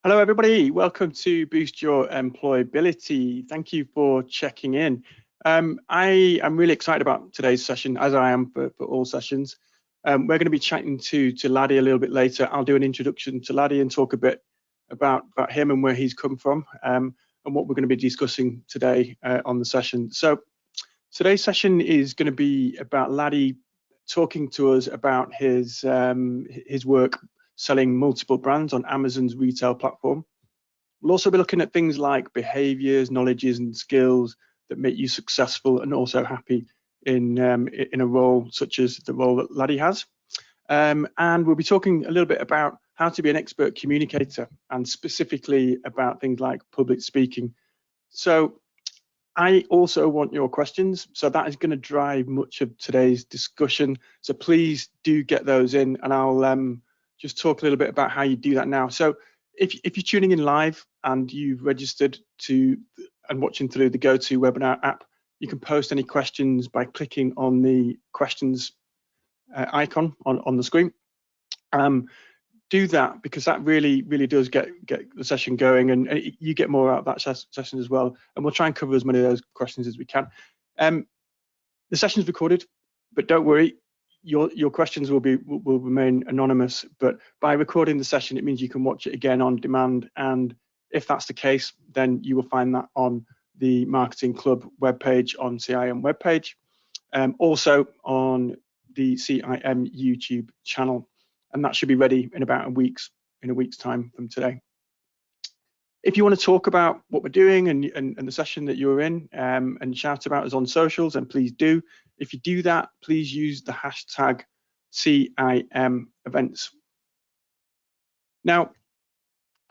Hello, everybody. Welcome to Boost Your Employability. Thank you for checking in. I am really excited about today's session, as I am for all sessions. We're going to be chatting to Ladi a little bit later. I'll do an introduction to Ladi and talk a bit about him and where he's come from, and what we're going to be discussing today on the session. So today's session is going to be about Ladi talking to us about his work selling multiple brands on Amazon's retail platform. We'll also be looking at things like behaviors, knowledges, and skills that make you successful and also happy in a role such as the role that Ladi has. And we'll be talking a little bit about how to be an expert communicator and specifically about things like public speaking. So I also want your questions, so that is going to drive much of today's discussion. So please do get those in, and I'll just talk a little bit about how you do that now. So if you're tuning in live and you've registered to and watching through the GoToWebinar app, you can post any questions by clicking on the questions icon on the screen. Do that because that really does get the session going, and you get more out of that session as well. And we'll try and cover as many of those questions as we can. The session's recorded, but don't worry, your questions will remain anonymous. But by recording the session, it means you can watch it again on demand. And if that's the case, then you will find that on the Marketing Club webpage on CIM webpage, also on the CIM YouTube channel. And that should be ready in about a week's time from today. If you want to talk about what we're doing and the session that you're in, and shout about us on socials, then please do. If you do that, please use the hashtag CIM events. Now,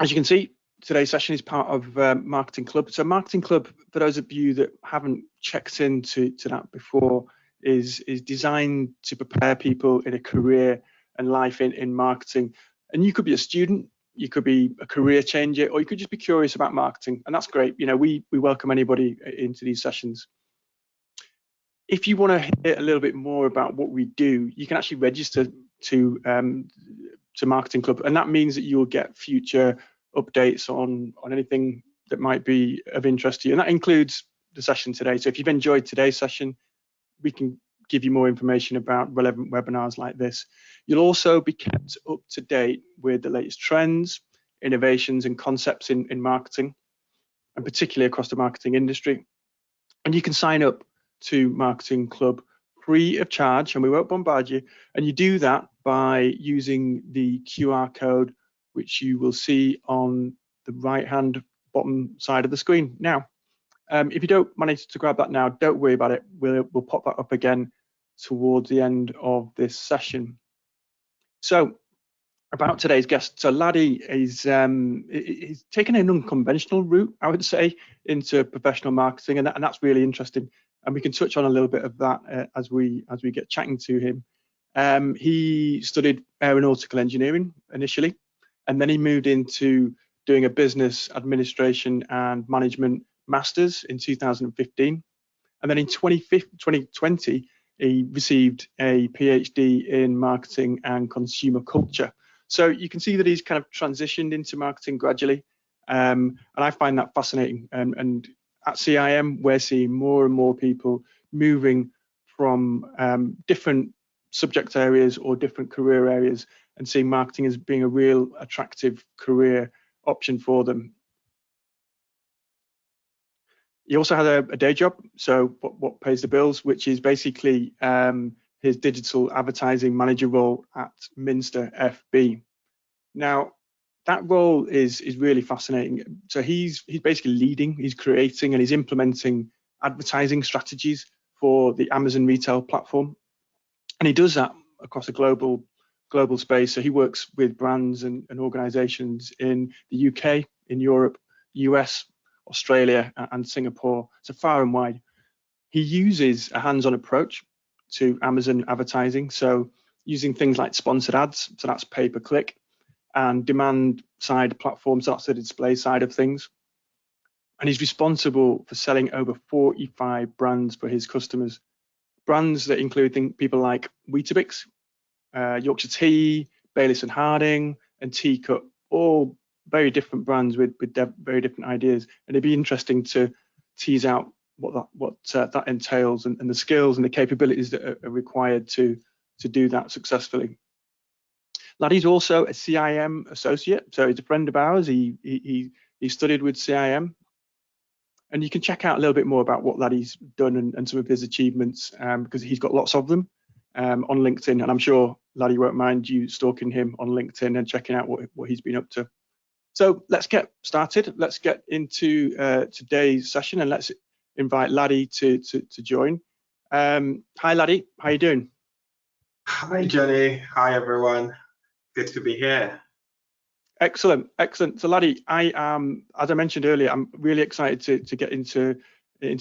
as you can see, today's session is part of Marketing Club. So Marketing Club, for those of you that haven't checked into that before, is designed to prepare people in a career and life in marketing. And you could be a student, you could be a career changer, or you could just be curious about marketing, and that's great. You know, we welcome anybody into these sessions. If you want to hear a little bit more about what we do, you can actually register to Marketing Club, and that means that you'll get future updates on anything that might be of interest to you, and that includes the session today. So if you've enjoyed today's session, we can give you more information about relevant webinars like this. You'll also be kept up to date with the latest trends, innovations, and concepts in marketing, and particularly across the marketing industry. And you can sign up to Marketing Club free of charge, and we won't bombard you. And you do that by using the QR code, which you will see on the right-hand bottom side of the screen now. If you don't manage to grab that now, don't worry about it. We'll pop that up again towards the end of this session. So about today's guest, so Ladi is taken an unconventional route, I would say, into professional marketing, and that's really interesting. And we can touch on a little bit of that as we get chatting to him. He studied aeronautical engineering initially, and then he moved into doing a business administration and management masters in 2015, and then in 2020 he received a PhD in marketing and consumer culture. So you can see that he's kind of transitioned into marketing gradually, and I find that fascinating. And at CIM, we're seeing more and more people moving from different subject areas or different career areas and seeing marketing as being a real attractive career option for them. He also has a day job, so what pays the bills, which is basically his digital advertising manager role at Minster FB. Now, that role is really fascinating. So he's basically leading, he's creating, and he's implementing advertising strategies for the Amazon retail platform, and he does that across a global space. So he works with brands and organizations in the UK, in Europe, US, Australia, and Singapore, so far and wide. He uses a hands-on approach to Amazon advertising, so using things like sponsored ads, so that's pay-per-click, and demand side platforms, so that's the display side of things. And he's responsible for selling over 45 brands for his customers. Brands that include people like Weetabix, Yorkshire Tea, Bayliss and Harding, and Teacup, all very different brands with very different ideas, and it'd be interesting to tease out what that entails and the skills and the capabilities that are required to do that successfully. Ladi's also a CIM associate, so he's a friend of ours. He studied with CIM, and you can check out a little bit more about what Ladi's done and some of his achievements, because he's got lots of them on LinkedIn, and I'm sure Ladi won't mind you stalking him on LinkedIn and checking out what he's been up to. So let's get started. Let's get into today's session, and let's invite Ladi to join. Hi Ladi, how you doing? Hi Johnny, hi everyone. Good to be here. Excellent, excellent. So Ladi, I am, as I mentioned earlier, I'm really excited to get into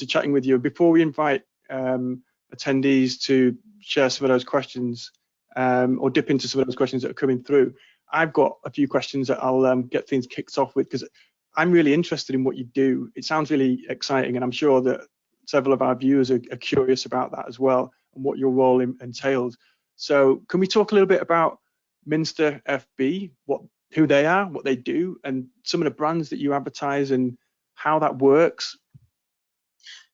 chatting with you. Before we invite attendees to share some of those questions or dip into some of those questions that are coming through, I've got a few questions that I'll get things kicked off with, because I'm really interested in what you do. It sounds really exciting, and I'm sure that several of our viewers are curious about that as well, and what your role entails. So can we talk a little bit about Minster FB, who they are, what they do, and some of the brands that you advertise and how that works?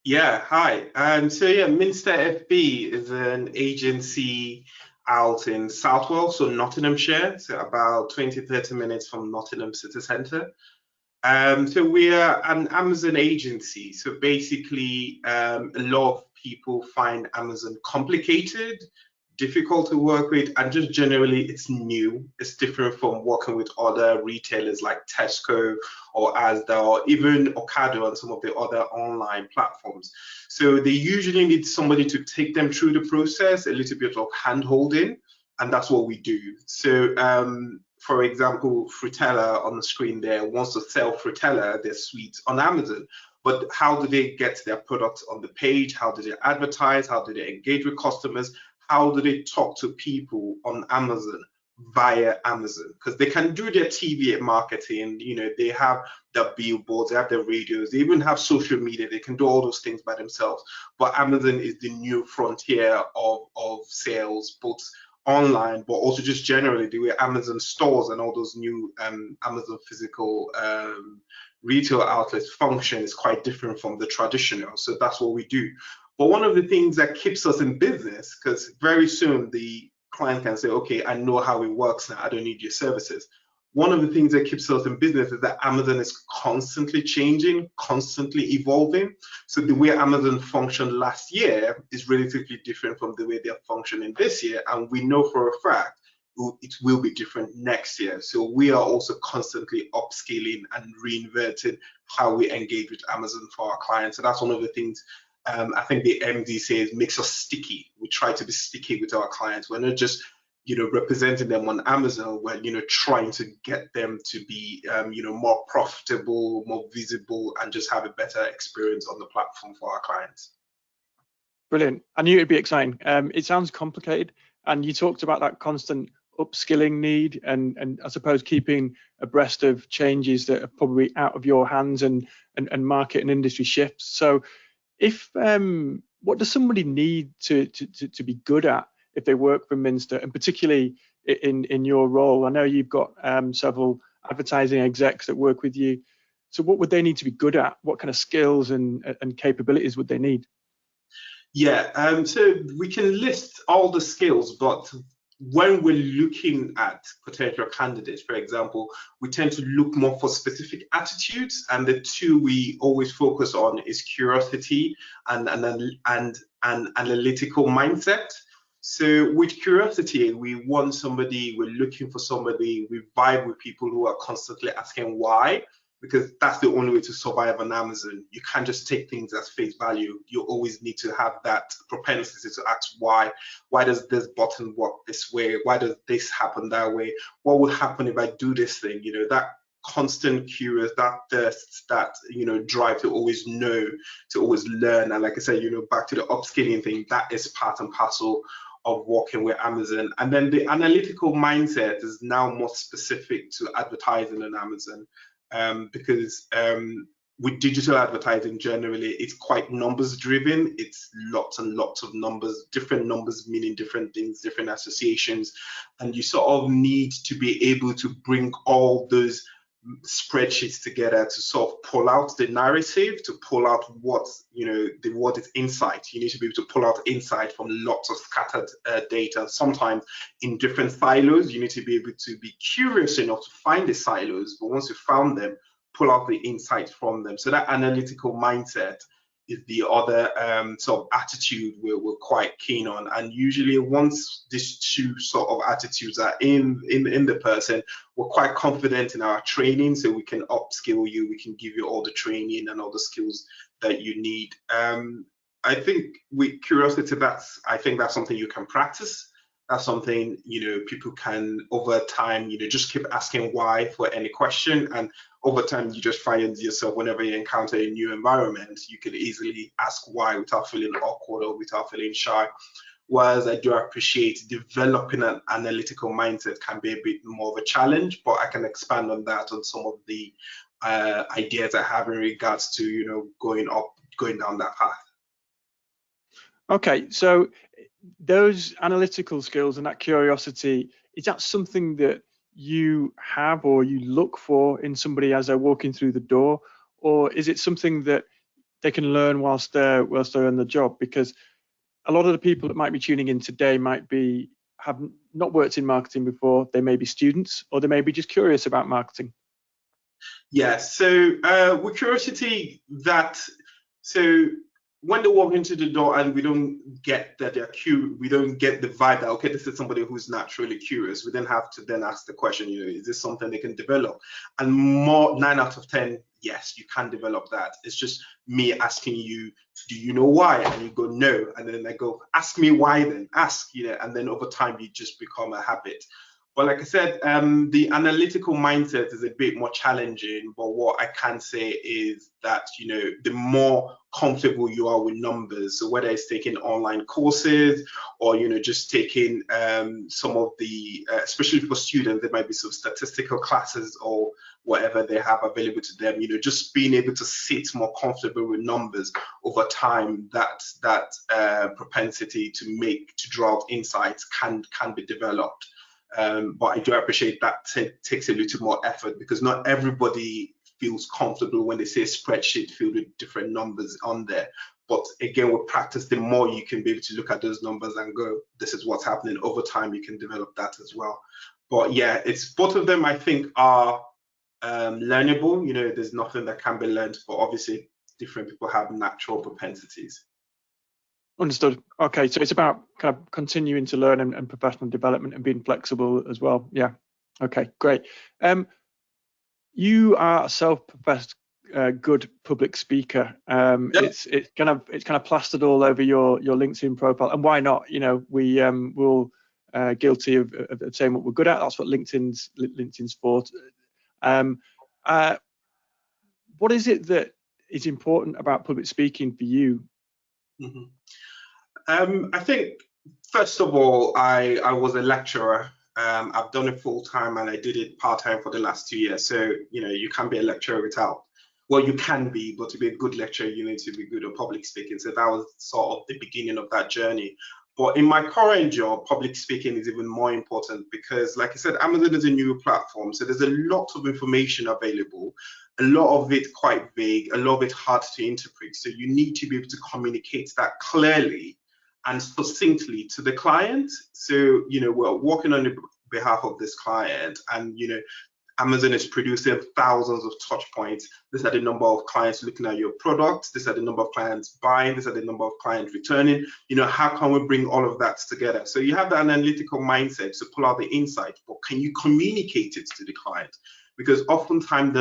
Yeah, hi. So yeah, Minster FB is an agency out in Southwell, so Nottinghamshire, so about 20-30 minutes from Nottingham city centre. So we are an Amazon agency. So basically, a lot of people find Amazon complicated, difficult to work with, and just generally it's new. It's different from working with other retailers like Tesco or Asda or even Ocado and some of the other online platforms. So they usually need somebody to take them through the process, a little bit of hand holding, and that's what we do. So for example, Frutella on the screen there wants to sell Frutella, their sweets, on Amazon. But how do they get their products on the page? How do they advertise? How do they engage with customers? How do they talk to people on Amazon via Amazon? Because they can do their TV marketing, you know, they have their billboards, they have their radios, they even have social media, they can do all those things by themselves. But Amazon is the new frontier of sales, both online, but also just generally the way Amazon stores and all those new Amazon physical retail outlets function is quite different from the traditional. So that's what we do. But one of the things that keeps us in business, because very soon the client can say, okay, I know how it works now, I don't need your services. One of the things that keeps us in business is that Amazon is constantly changing, constantly evolving. So the way Amazon functioned last year is relatively different from the way they're functioning this year. And we know for a fact it will be different next year. So we are also constantly upscaling and reinventing how we engage with Amazon for our clients. So that's one of the things I think the MD says makes us sticky. We try to be sticky with our clients. We're not just, you know, representing them on Amazon. We're, you know, trying to get them to be, you know, more profitable, more visible, and just have a better experience on the platform for our clients. Brilliant. I knew it'd be exciting. It sounds complicated, and you talked about that constant upskilling need, and I suppose keeping abreast of changes that are probably out of your hands and market and industry shifts. So if what does somebody need to be good at if they work for Minster, and particularly in your role? I know you've got several advertising execs that work with you. So what would they need to be good at? What kind of skills and capabilities would they need? Yeah, so we can list all the skills, but when we're looking at potential candidates, for example, we tend to look more for specific attitudes, and the two we always focus on is curiosity and analytical mindset. So with curiosity, we're looking for somebody, we vibe with people who are constantly asking why, because that's the only way to survive on Amazon. You can't just take things as face value. You always need to have that propensity to ask why. Why does this button work this way? Why does this happen that way? What would happen if I do this thing? You know, that constant curious, that thirst, that, you know, drive to always know, to always learn. And like I said, you know, back to the upskilling thing, that is part and parcel of working with Amazon. And then the analytical mindset is now more specific to advertising on Amazon. Because with digital advertising generally, it's quite numbers driven. It's lots and lots of numbers, different numbers meaning different things, different associations, and you sort of need to be able to bring all those spreadsheets together to sort of pull out the narrative, to pull out what, what is insight. You need to be able to pull out insight from lots of scattered data, sometimes in different silos. You need to be able to be curious enough to find the silos, but once you found them, pull out the insight from them. So that analytical mindset is the other sort of attitude we're quite keen on. And usually once these two sort of attitudes are in the person, we're quite confident in our training, so we can upskill you, we can give you all the training and all the skills that you need. I think with curiosity, I think that's something you can practice. That's something, people can over time, just keep asking why for any question. And over time, you just find yourself, whenever you encounter a new environment, you can easily ask why without feeling awkward or without feeling shy. Whereas I do appreciate developing an analytical mindset can be a bit more of a challenge, but I can expand on that on some of the ideas I have in regards to, going down that path. Okay, so those analytical skills and that curiosity, is that something that you have or you look for in somebody as they're walking through the door, or is it something that they can learn whilst they're in the job? Because a lot of the people that might be tuning in today have not worked in marketing before. They may be students, or they may be just curious about marketing. Yeah, so with curiosity, when they walk into the door and we don't get that they're curious, we don't get the vibe that, okay, this is somebody who's naturally curious, we then have to then ask the question, is this something they can develop? And 9 out of 10, yes, you can develop that. It's just me asking you, do you know why? And you go, no. And then I go, ask me why then, ask, and then over time you just become a habit. But like I said, the analytical mindset is a bit more challenging, but what I can say is that, the more comfortable you are with numbers, so whether it's taking online courses or, just taking some of the, especially for students, there might be some statistical classes or whatever they have available to them, just being able to sit more comfortable with numbers over time, that propensity to draw out insights can be developed. But I do appreciate that takes a little more effort, because not everybody feels comfortable when they say a spreadsheet filled with different numbers on there. But again, with practice, the more you can be able to look at those numbers and go, this is what's happening. Over time, you can develop that as well. But yeah, it's both of them, I think, are learnable. There's nothing that can be learned, but obviously different people have natural propensities. Understood. Okay, so it's about kind of continuing to learn and professional development and being flexible as well. Yeah. Okay, great. You are a self-professed good public speaker. Yep. It's kind of plastered all over your LinkedIn profile, and why not? We're guilty of saying what we're good at. That's what LinkedIn's for. What is it that is important about public speaking for you? Mm-hmm. I think, first of all, I was a lecturer. I've done it full time and I did it part time for the last 2 years. So, you can't be a lecturer without, well, you can be, but to be a good lecturer, you need to be good at public speaking. So that was sort of the beginning of that journey. But in my current job, public speaking is even more important because, like I said, Amazon is a new platform. So there's a lot of information available, a lot of it quite vague, a lot of it hard to interpret. So you need to be able to communicate that clearly and succinctly to the client. So, we're working on the behalf of this client, and, Amazon is producing thousands of touch points. These are the number of clients looking at your products. These are the number of clients buying. These are the number of clients returning. How can we bring all of that together? So you have the analytical mindset to pull out the insight, but can you communicate it to the client? Because oftentimes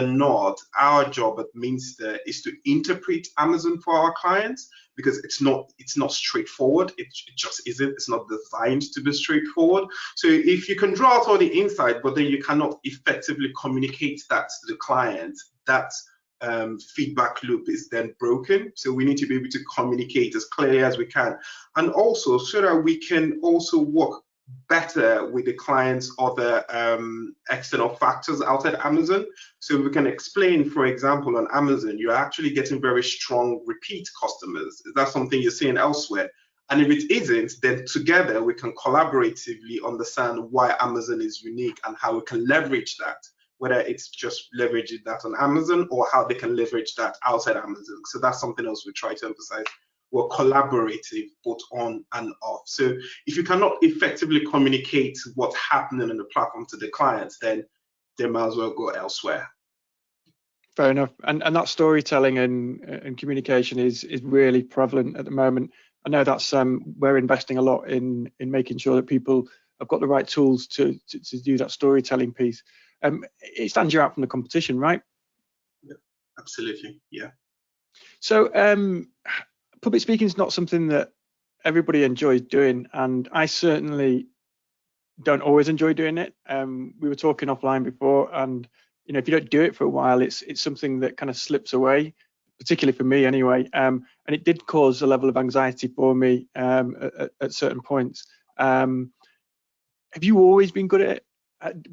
our job at Minster is to interpret Amazon for our clients, because it's not straightforward. It just isn't. It's not designed to be straightforward. So if you can draw out all the insight, but then you cannot effectively communicate that to the client, that feedback loop is then broken. So we need to be able to communicate as clearly as we can, and also so that we can also work better with the client's other external factors outside Amazon. So we can explain, for example, on Amazon, you're actually getting very strong repeat customers. Is that something you're seeing elsewhere? And if it isn't, then together we can collaboratively understand why Amazon is unique and how we can leverage that whether it's just leveraging that on Amazon or how they can leverage that outside Amazon. So that's something else we try to emphasize. We're collaborative both on and off. So if you cannot effectively communicate what's happening on the platform to the clients, then they might as well go elsewhere. Fair enough. And that storytelling and communication is really prevalent at the moment. I know that's we're investing a lot in making sure that people have got the right tools to do that storytelling piece. It stands you out from the competition, right? Yeah, absolutely. Yeah. So public speaking is not something that everybody enjoys doing, and I certainly don't always enjoy doing it. We were talking offline before, and if you don't do it for a while, it's something that kind of slips away, particularly for me anyway. And it did cause a level of anxiety for me at certain points. Have you always been good at it?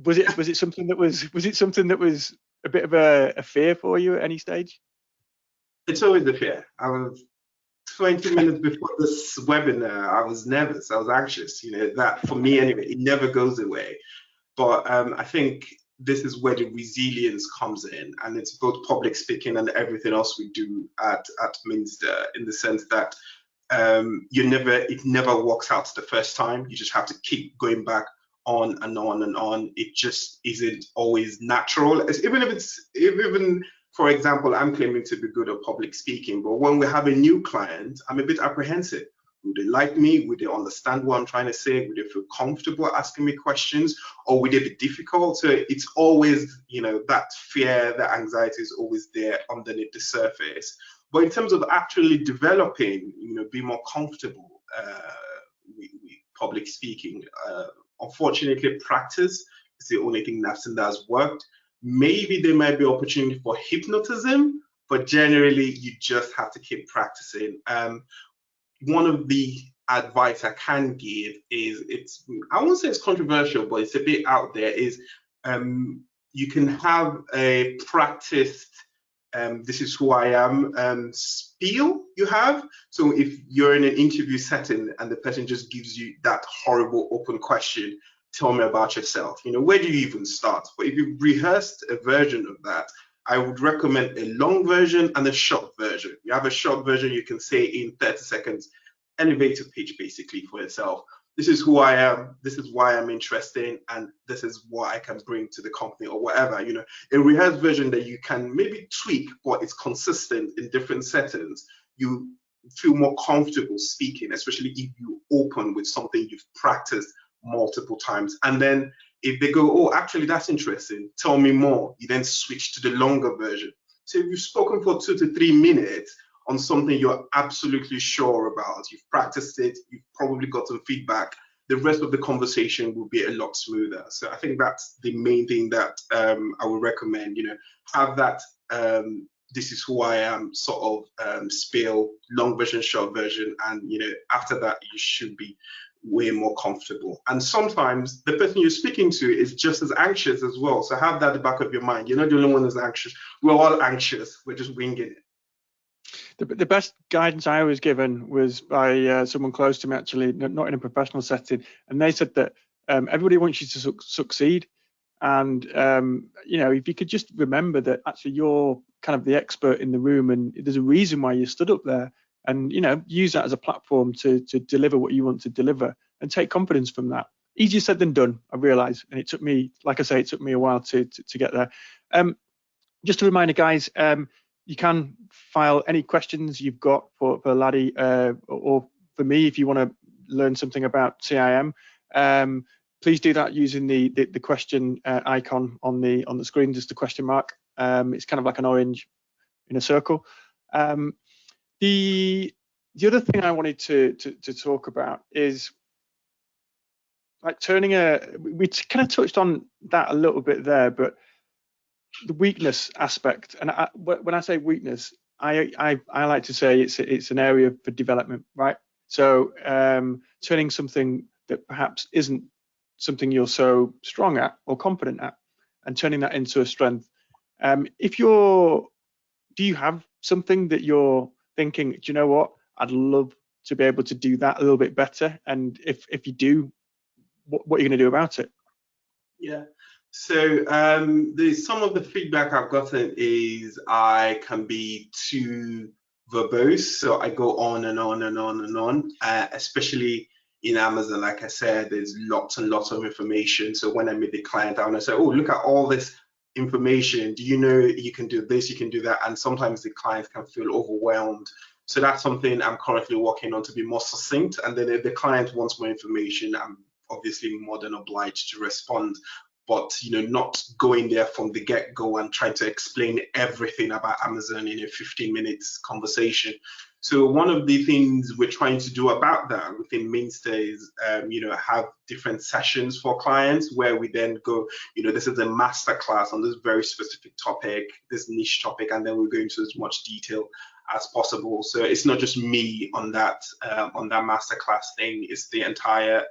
Was it something that was a bit of a fear for you at any stage? It's always a fear. I was 20 minutes before this webinar, I was nervous. I was anxious. That for me anyway, it never goes away. But I think this is where the resilience comes in, and it's both public speaking and everything else we do at Minster, in the sense that it never works out the first time. You just have to keep going back on and on and on. It just isn't always natural. Even for example, I'm claiming to be good at public speaking, but when we have a new client, I'm a bit apprehensive. Would they like me? Would they understand what I'm trying to say? Would they feel comfortable asking me questions, or would it be difficult? So it's always, that fear, that anxiety is always there underneath the surface. But in terms of actually developing, be more comfortable with public speaking, unfortunately, practice is the only thing that has worked. Maybe there might be opportunity for hypnotism, but generally you just have to keep practicing. One of the advice I can give is, I won't say it's controversial, but it's a bit out there, is you can have a practiced this is who I am spiel you have. So if you're in an interview setting and the person just gives you that horrible open question, tell me about yourself, where do you even start? But if you've rehearsed a version of that, I would recommend a long version and a short version. You have a short version you can say in 30 seconds, elevator pitch basically for yourself. This is who I am, this is why I'm interested, and this is what I can bring to the company, or whatever. A rehearsed version that you can maybe tweak, but it's consistent in different settings. You feel more comfortable speaking, especially if you open with something you've practiced multiple times. And then if they go, oh, actually, that's interesting, tell me more, you then switch to the longer version. So if you've spoken for 2 to 3 minutes on something you're absolutely sure about, you've practiced it, you've probably gotten feedback, the rest of the conversation will be a lot smoother. So I think that's the main thing that I would recommend. Have that this is who I am sort of spiel, long version, short version, and after that you should be way more comfortable. And sometimes the person you're speaking to is just as anxious as well. So have that at the back of your mind. You're not the only one that's anxious. We're all anxious. We're just winging it. The best guidance I was given was by someone close to me, actually, not in a professional setting, and they said that everybody wants you to succeed, and if you could just remember that actually you're kind of the expert in the room, and there's a reason why you stood up there, and use that as a platform to deliver what you want to deliver, and take confidence from that. Easier said than done, I realise, and it took me, like I say, it took me a while to get there. Just a reminder, guys. You can file any questions you've got for Ladi or for me if you want to learn something about CIM. Please do that using the question icon on the screen, just the question mark. It's kind of like an orange in a circle. The other thing I wanted to talk about is like we kind of touched on that a little bit there, but the weakness aspect, and when I say weakness, I like to say it's an area for development, right? So turning something that perhaps isn't something you're so strong at or confident at, and turning that into a strength. Do you have something that you're thinking, do you know what, I'd love to be able to do that a little bit better? And if you do, what are you going to do about it? Yeah. So some of the feedback I've gotten is I can be too verbose, so I go on and on and on and on, especially in Amazon. Like I said, there's lots and lots of information. So when I meet the client, I want to say, oh, look at all this information. Do you know you can do this, you can do that? And sometimes the client can feel overwhelmed. So that's something I'm currently working on, to be more succinct. And then if the client wants more information, I'm obviously more than obliged to respond, but not going there from the get-go and trying to explain everything about Amazon in a 15 minutes conversation. So one of the things we're trying to do about that within Minster is have different sessions for clients where we then go, this is a master class on this very specific topic, this niche topic, and then we go into as much detail as possible. So it's not just me on that masterclass thing, it's the entire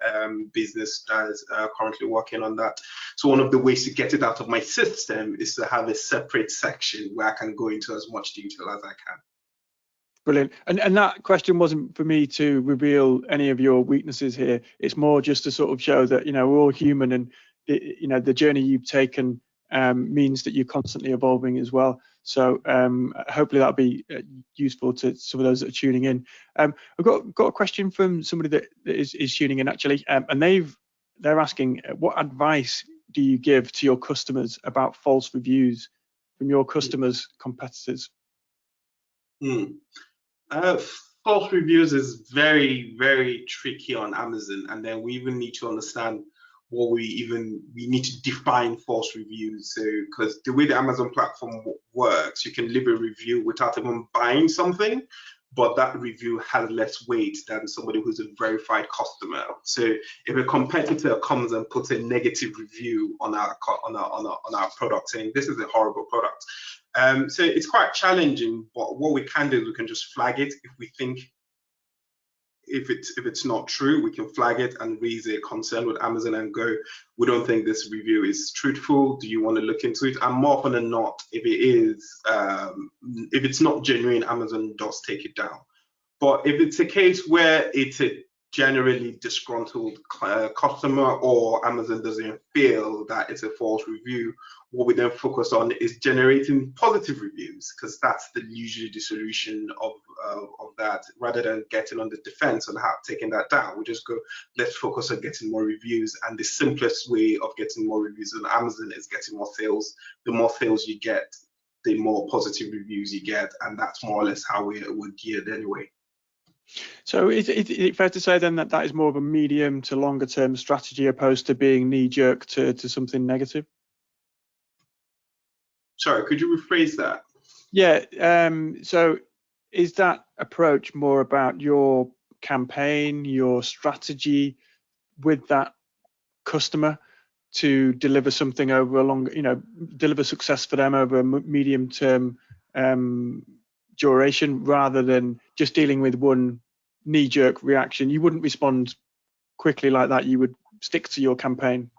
business that is currently working on that. So one of the ways to get it out of my system is to have a separate section where I can go into as much detail as I can. Brilliant. And that question wasn't for me to reveal any of your weaknesses here. It's more just to sort of show that we're all human, and the journey you've taken means that you're constantly evolving as well. So hopefully that'll be useful to some of those that are tuning in. I've got a question from somebody that is tuning in actually, and they're asking, what advice do you give to your customers about false reviews from your customers' competitors? False reviews is very, very tricky on Amazon, and then we even need to understand what we need to define false reviews. So because the way the Amazon platform works, you can leave a review without even buying something, but that review has less weight than somebody who's a verified customer. So if a competitor comes and puts a negative review on our product saying this is a horrible product, so it's quite challenging, but what we can do is we can just flag it. If we think if it's not true, we can flag it and raise a concern with Amazon and go, we don't think this review is truthful. Do you want to look into it? And more often than not, if it is, if it's not genuine, Amazon does take it down. But if it's a case where it's a generally disgruntled customer, or Amazon doesn't feel that it's a false review, what we then focus on is generating positive reviews, because that's usually the solution of that, rather than getting on the defense and taking that down. We just go, let's focus on getting more reviews, and the simplest way of getting more reviews on Amazon is getting more sales. The more sales you get, the more positive reviews you get, and that's more or less how we're geared anyway. So is it fair to say then that is more of a medium to longer term strategy opposed to being knee-jerk to something negative? Sorry, could you rephrase that? Yeah, so is that approach more about your campaign, your strategy with that customer to deliver something over a longer, deliver success for them over a medium term duration, rather than just dealing with one knee-jerk reaction? You wouldn't respond quickly like that. You would stick to your campaign.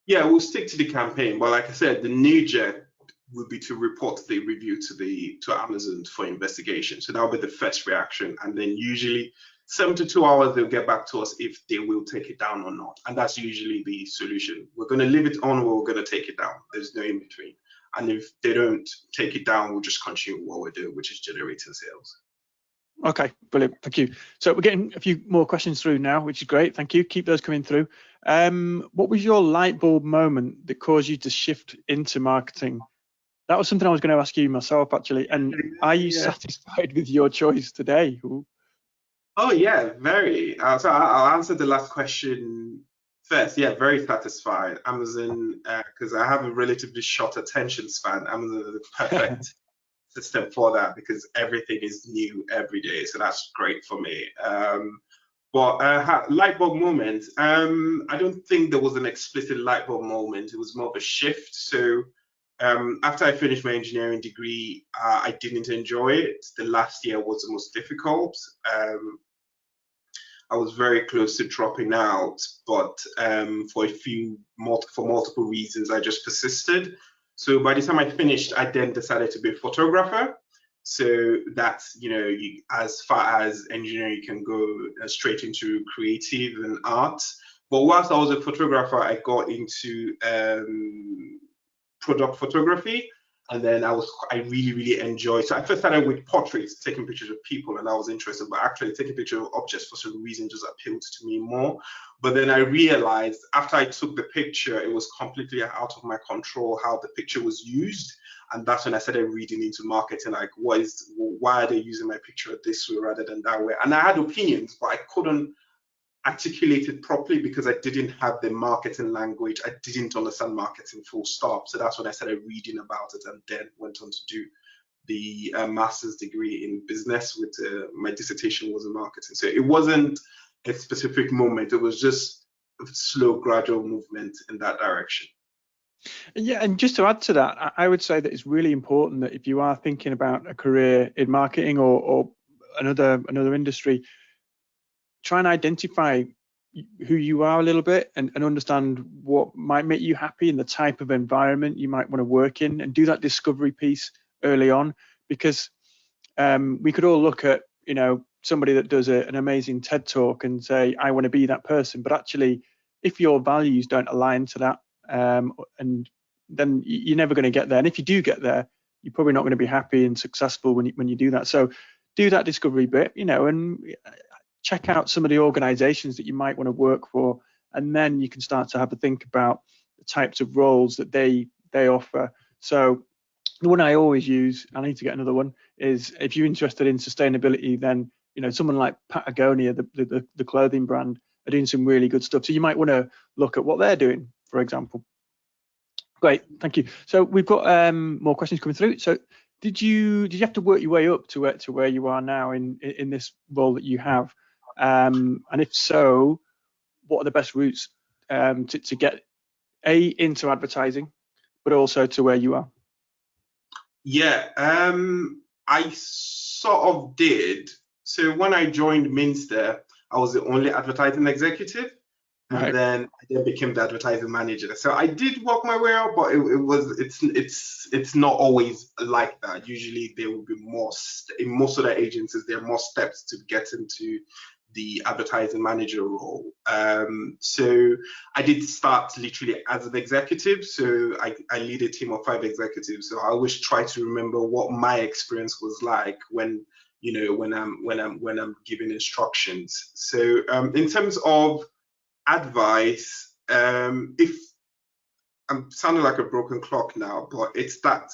Yeah, we'll stick to the campaign, but like I said, the knee-jerk would be to report the review to Amazon for investigation. So that'll be the first reaction, and then usually 72 hours they'll get back to us if they will take it down or not, and that's usually the solution. We're going to leave it on, or we're going to take it down. There's no in between. And if they don't take it down, we'll just continue what we're doing, which is generating sales. Okay, brilliant. Thank you. So we're getting a few more questions through now, which is great. Thank you. Keep those coming through. What was your light bulb moment that caused you to shift into marketing? That was something I was going to ask you myself, actually. And are you satisfied with your choice today? Oh, yeah, very. So I'll answer the last question first. Yeah, very satisfied. Amazon, because I have a relatively short attention span, Amazon is the perfect system for that, because everything is new every day. So that's great for me. But light bulb moment, I don't think there was an explicit light bulb moment. It was more of a shift. So after I finished my engineering degree, I didn't enjoy it. The last year was the most difficult. I was very close to dropping out, but for multiple reasons, I just persisted. So by the time I finished, I then decided to be a photographer. So that's, as far as engineering, you can go straight into creative and art. But whilst I was a photographer, I got into product photography, and then I really enjoyed. So I first started with portraits, taking pictures of people, and I was interested, but actually taking pictures of objects for some reason just appealed to me more. But then I realized after I took the picture, it was completely out of my control how the picture was used. And that's when I started reading into marketing, like why are they using my picture this way rather than that way? And I had opinions, but I couldn't articulate it properly because I didn't have the marketing language. I didn't understand marketing full stop. So that's when I started reading about it, and then went on to do the master's degree in business with my dissertation was in marketing. So it wasn't a specific moment. It was just a slow, gradual movement in that direction. Yeah, and just to add to that, I would say that it's really important that if you are thinking about a career in marketing or another industry, try and identify who you are a little bit and understand what might make you happy and the type of environment you might want to work in, and do that discovery piece early on. Because we could all look at, somebody that does an amazing TED talk and say, I want to be that person. But actually, if your values don't align to that, and then you're never going to get there. And if you do get there, you're probably not going to be happy and successful when you do that. So do that discovery bit, and check out some of the organizations that you might want to work for, and then you can start to have a think about the types of roles that they offer. So the one I always use, I need to get another one, is if you're interested in sustainability, then someone like Patagonia, the clothing brand, are doing some really good stuff. So you might want to look at what they're doing, for example. Great, thank you. So we've got more questions coming through. So did you have to work your way up to where you are now in this role that you have? And if so, what are the best routes to get into advertising, but also to where you are? Yeah, I sort of did. So when I joined Minster, I was the only advertising executive, and Right. then I became the advertising manager. So I did work my way up, but it's not always like that. Usually there will be more in most of the agencies. There are more steps to get into the advertising manager role. So I did start literally as an executive. So I lead a team of 5 executives. So I always try to remember what my experience was like when I'm giving instructions. So in terms of advice, if I'm sounding like a broken clock now, but it's that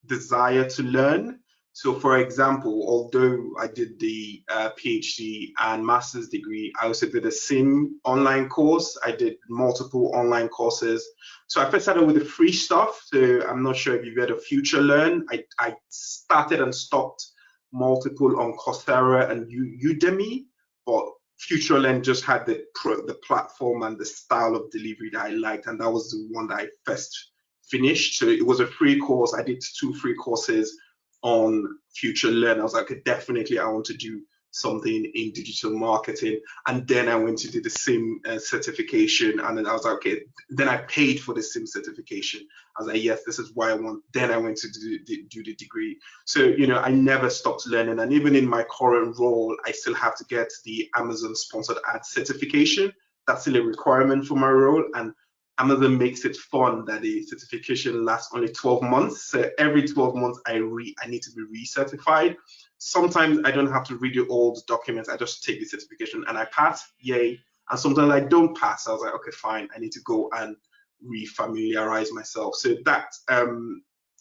desire to learn. So, for example, although I did the PhD and master's degree, I also did a CIM online course. I did multiple online courses. So I first started with the free stuff. So I'm not sure if you've heard of Future Learn. I started and stopped multiple on Coursera and Udemy, but Future Learn just had the platform and the style of delivery that I liked, and that was the one that I first finished. So it was a free course. I did 2 free courses on Future Learn. I was like, okay, definitely I want to do something in digital marketing. And then I went to do the CIM certification, and then I was like, okay, then I paid for the CIM certification. I was like, yes, this is what I want. Then I went to do the degree. So, I never stopped learning. And even in my current role, I still have to get the Amazon sponsored ad certification. That's still a requirement for my role. And Amazon makes it fun that the certification lasts only 12 months. So every 12 months, I need to be recertified. Sometimes I don't have to read the old documents. I just take the certification and I pass, yay. And sometimes I don't pass. I was like, okay, fine. I need to go and refamiliarize myself. So that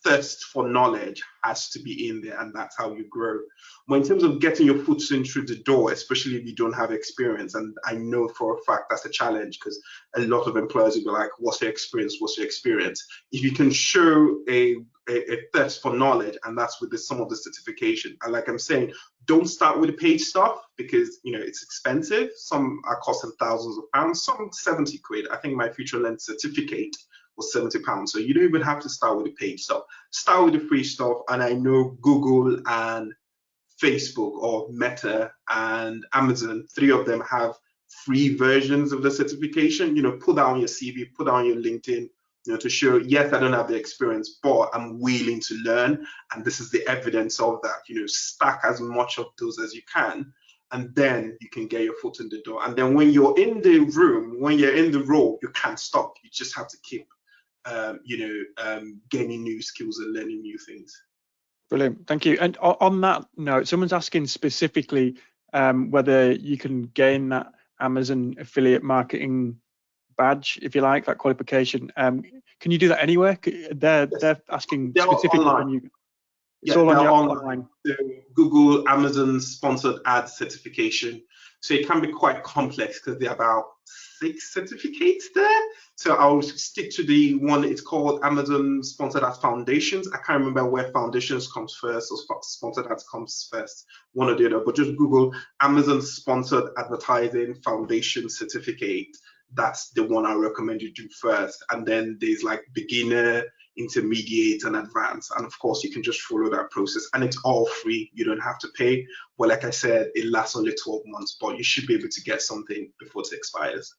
thirst for knowledge has to be in there, and that's how you grow. But in terms of getting your foot in through the door, especially if you don't have experience, and I know for a fact that's a challenge because a lot of employers will be like, what's your experience? What's your experience? If you can show a thirst for knowledge, and that's with some of the certification. And like I'm saying, don't start with the paid stuff because it's expensive. Some are costing thousands of pounds, some 70 quid. I think my Future Learn certificate was 70 pounds. So you don't even have to start with the paid stuff. Start with the free stuff. And I know Google and Facebook or Meta and Amazon, 3 of them have free versions of the certification. Put that on your CV, put that on your LinkedIn, to show, yes, I don't have the experience, but I'm willing to learn. And this is the evidence of that. Stack as much of those as you can. and then you can get your foot in the door. And then when you're in the room, when you're in the role, you can't stop. You just have to keep, gaining new skills and learning new things. Brilliant, thank you. And on that note, someone's asking specifically whether you can gain that Amazon affiliate marketing badge, if you like, that qualification. Can you do that anywhere? They're asking specifically when you. It's all on your online. The Google Amazon sponsored ad certification. So it can be quite complex because there are about 6 certificates there. So I'll stick to the one, it's called Amazon Sponsored Ads Foundations. I can't remember where foundations comes first or sponsored ads comes first, one or the other, but just Google Amazon Sponsored Advertising Foundation Certificate. That's the one I recommend you do first. And then there's like beginner, intermediate, and advanced. And of course, you can just follow that process, and it's all free. You don't have to pay. But like I said, it lasts only 12 months, but you should be able to get something before it expires.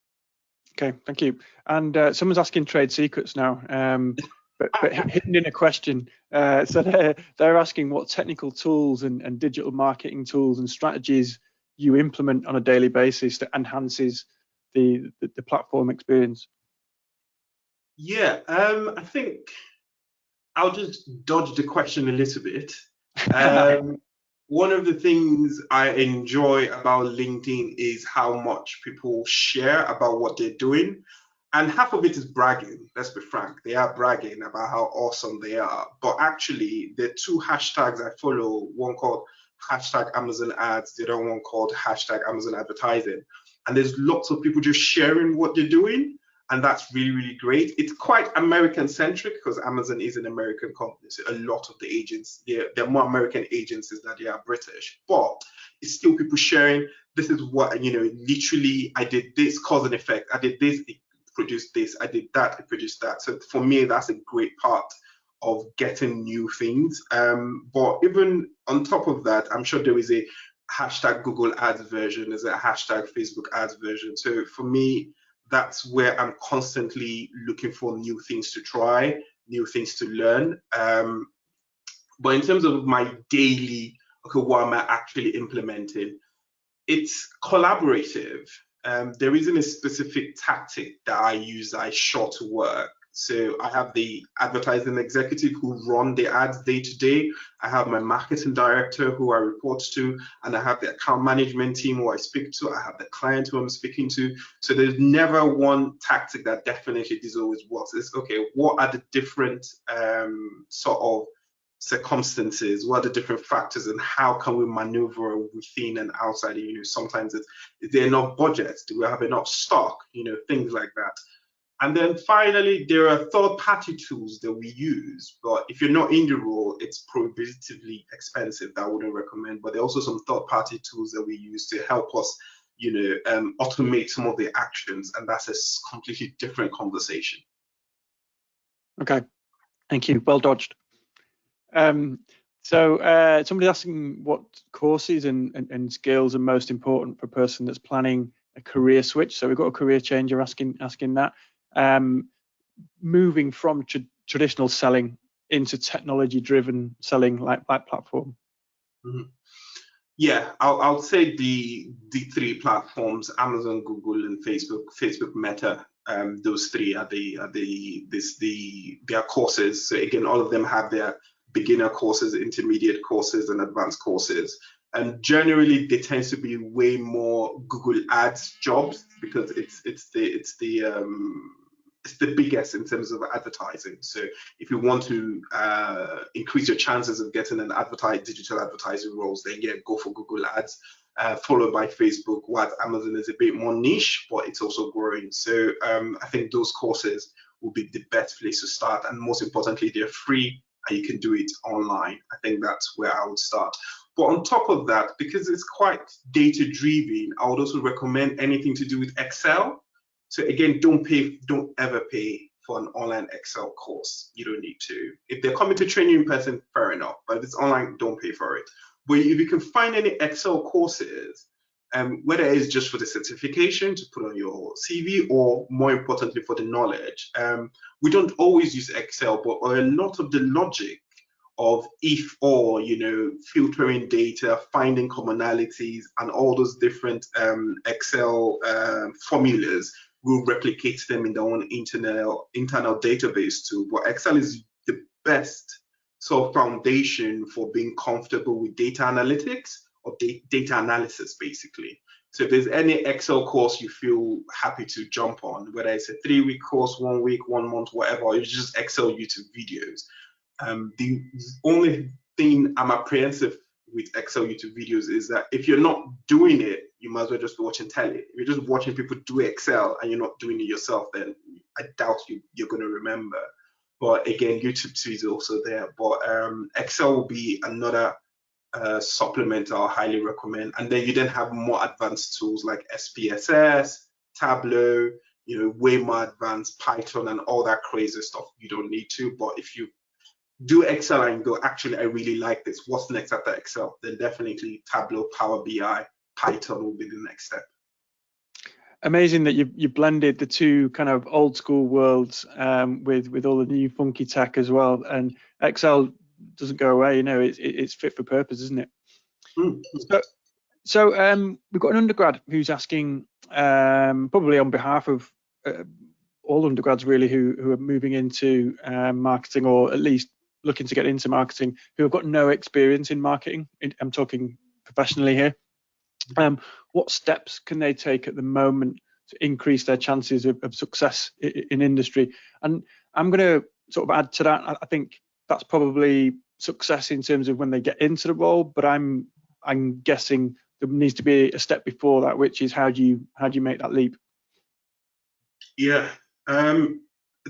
Okay, thank you. And someone's asking trade secrets now, but hidden in a question. So they're asking what technical tools and digital marketing tools and strategies you implement on a daily basis that enhances the platform experience. Yeah, I think I'll just dodge the question a little bit. One of the things I enjoy about LinkedIn is how much people share about what they're doing. And half of it is bragging, let's be frank. They are bragging about how awesome they are. But actually, there are 2 hashtags I follow, one called hashtag Amazon ads, the other one called hashtag Amazon advertising. And there's lots of people just sharing what they're doing. And that's really, really great. It's quite American centric because Amazon is an American company. So a lot of the agents, they're more American agencies than they are British, but it's still people sharing. This is what, literally I did this, cause and effect. I did this, it produced this. I did that, it produced that. So for me, that's a great part of getting new things. But even on top of that, I'm sure there is a hashtag Google ads version, there's a hashtag Facebook ads version. So for me, that's where I'm constantly looking for new things to try, new things to learn. But in terms of my daily, okay, what am I actually implementing? It's collaborative. There isn't a specific tactic that I use that I shot to work. So I have the advertising executive who run the ads day to day. I have my marketing director who I report to, and I have the account management team who I speak to. I have the client who I'm speaking to. So there's never one tactic that definitely this always works. It's okay, what are the different sort of circumstances, what are the different factors, and how can we maneuver within and outside? Sometimes is there enough budget? Do we have enough stock? Things like that. And then finally, there are third-party tools that we use, but if you're not in the role, it's prohibitively expensive. That I wouldn't recommend. But there are also some third-party tools that we use to help us, automate some of the actions, and that's a completely different conversation. Okay, thank you. Well dodged. So somebody's asking what courses and skills are most important for a person that's planning a career switch. So we've got a career changer asking that. Moving from traditional selling into technology-driven selling like platform. Mm-hmm. Yeah, I'll say the 3 platforms: Amazon, Google, and Facebook Meta. Those 3 are their courses. So again, all of them have their beginner courses, intermediate courses, and advanced courses. And generally, they tend to be way more Google Ads jobs because it's the biggest in terms of advertising. So if you want to increase your chances of getting an digital advertising roles, then yeah, go for Google Ads, followed by Facebook. While Amazon is a bit more niche, but it's also growing. So I think those courses will be the best place to start. And most importantly, they're free and you can do it online. I think that's where I would start. But on top of that, because it's quite data driven, I would also recommend anything to do with Excel. So again, don't ever pay for an online Excel course. You don't need to. If they're coming to train you in person, fair enough. But if it's online, don't pay for it. But if you can find any Excel courses, whether it's just for the certification to put on your CV or more importantly for the knowledge, we don't always use Excel, but a lot of the logic of if or, filtering data, finding commonalities, and all those different Excel formulas. We'll replicate them in their own internal database too. But Excel is the best sort of foundation for being comfortable with data analytics or data analysis, basically. So if there's any Excel course you feel happy to jump on, whether it's a 3-week course, 1 week, 1 month, whatever, it's just Excel YouTube videos. The only thing I'm apprehensive with Excel YouTube videos is that if you're not doing it, you might as well just be watching telly. If you're just watching people do Excel and you're not doing it yourself, then I doubt you're going to remember. But again, YouTube too is also there. But Excel will be another supplement I'll highly recommend. And then you then have more advanced tools like SPSS, Tableau, way more advanced Python and all that crazy stuff. You don't need to, but if you do Excel and go, actually, I really like this, what's next after Excel? Then definitely Tableau, Power BI, Python will be the next step. Amazing that you blended the two kind of old school worlds with all the new funky tech as well. And Excel doesn't go away, it's fit for purpose, isn't it? So we've got an undergrad who's asking, probably on behalf of all undergrads really who are moving into marketing, or at least looking to get into marketing, who have got no experience in marketing. I'm talking professionally here. What steps can they take at the moment to increase their chances of success in industry? And I'm going to sort of add to that. I think that's probably success in terms of when they get into the role, but I'm guessing there needs to be a step before that, which is how do you make that leap? Yeah, it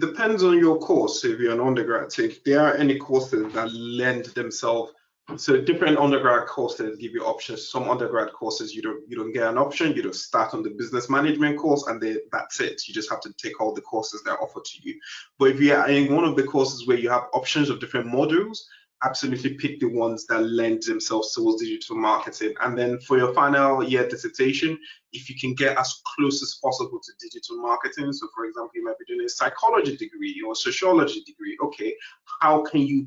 depends on your course. If you're an undergrad, so if there are any courses that lend themselves, so different undergrad courses give you options. Some undergrad courses you don't get an option. You just start on the business management course, and that's it. You just have to take all the courses that are offered to you. But if you are in one of the courses where you have options of different modules, absolutely pick the ones that lend themselves towards digital marketing. And then for your final year dissertation, if you can get as close as possible to digital marketing, so for example, you might be doing a psychology degree or a sociology degree, okay, how can you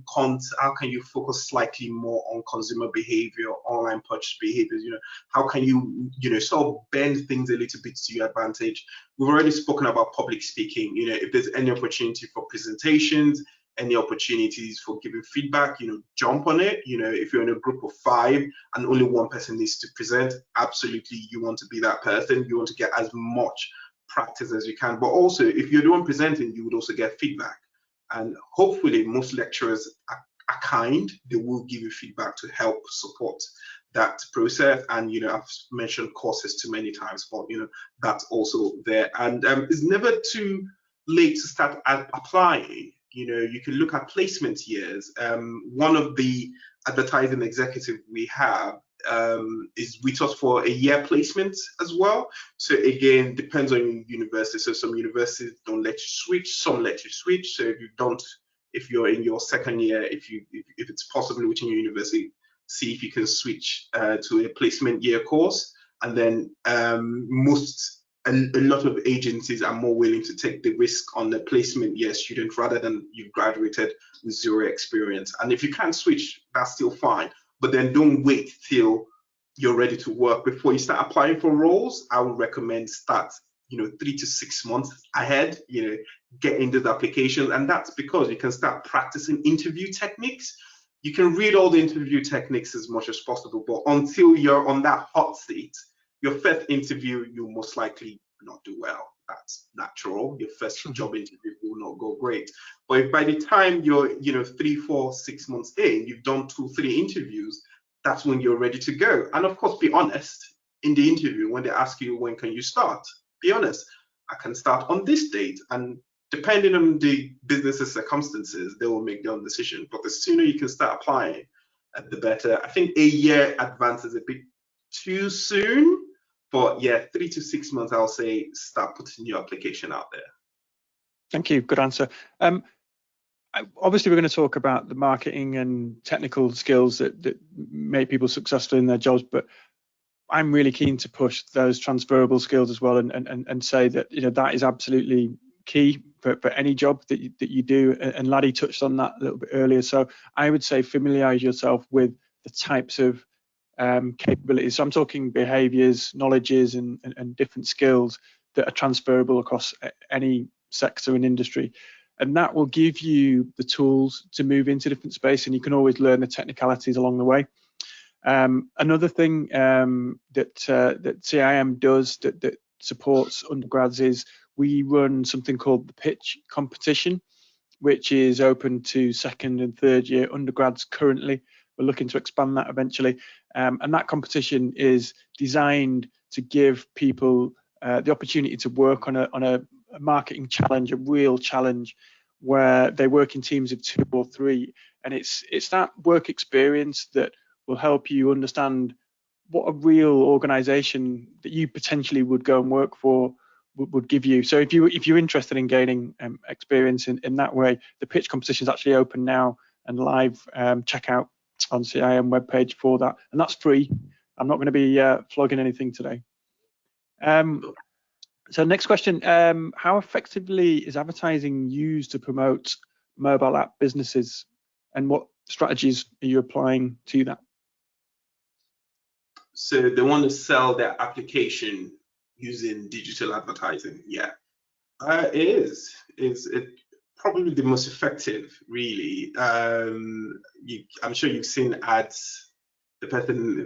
focus slightly more on consumer behavior, online purchase behaviors, how can you, sort of bend things a little bit to your advantage? We've already spoken about public speaking, if there's any opportunity for presentations, any opportunities for giving feedback, jump on it. If you're in a group of 5 and only one person needs to present, absolutely you want to be that person. You want to get as much practice as you can. But also, if you're the one presenting, you would also get feedback. And hopefully most lecturers are kind. They will give you feedback to help support that process. And I've mentioned courses too many times, but that's also there. And it's never too late to start applying. You can look at placement years. One of the advertising executives we have is with us for a year placement as well. So again, depends on university. So some universities don't let you switch, some let you switch. So if you're in your second year, if it's possible within your university, see if you can switch to a placement year course. And then a lot of agencies are more willing to take the risk on the placement year student rather than you've graduated with 0 experience. And if you can't switch, that's still fine. But then don't wait till you're ready to work before you start applying for roles. I would recommend start 3 to 6 months ahead, get into the application. And that's because you can start practicing interview techniques. You can read all the interview techniques as much as possible, but until you're on that hot seat, your first interview, you'll most likely not do well. That's natural. Your first job interview will not go great. But if by the time you're, 3, 4, 6 months in, you've done 2, 3 interviews, that's when you're ready to go. And of course, be honest in the interview when they ask you, when can you start? Be honest. I can start on this date. And depending on the business's circumstances, they will make their own decision. But the sooner you can start applying, the better. I think a year advance is a bit too soon. But yeah, 3 to 6 months, I'll say, start putting your application out there. Thank you. Good answer. Obviously, we're going to talk about the marketing and technical skills that make people successful in their jobs, but I'm really keen to push those transferable skills as well, and say that that is absolutely key for any job that you do, and Ladi touched on that a little bit earlier. So I would say familiarize yourself with the types of capabilities. So I'm talking behaviors, knowledges, and different skills that are transferable across any sector and industry. And that will give you the tools to move into different space, and you can always learn the technicalities along the way. Another thing that CIM does that supports undergrads is we run something called the pitch competition, which is open to second and third year undergrads currently. We're looking to expand that eventually. And that competition is designed to give people the opportunity to work on a marketing challenge, a real challenge, where they work in teams of 2 or 3. And it's that work experience that will help you understand what a real organization that you potentially would go and work for would give you. So if you're interested in gaining experience in that way, the pitch competition is actually open now and live. Check out on CIM webpage for that, and that's free. I'm not going to be flogging anything today. So next question, how effectively is advertising used to promote mobile app businesses, and what strategies are you applying to that? So they want to sell their application using digital advertising. Yeah, it is. It's probably the most effective, really. I'm sure you've seen ads. The person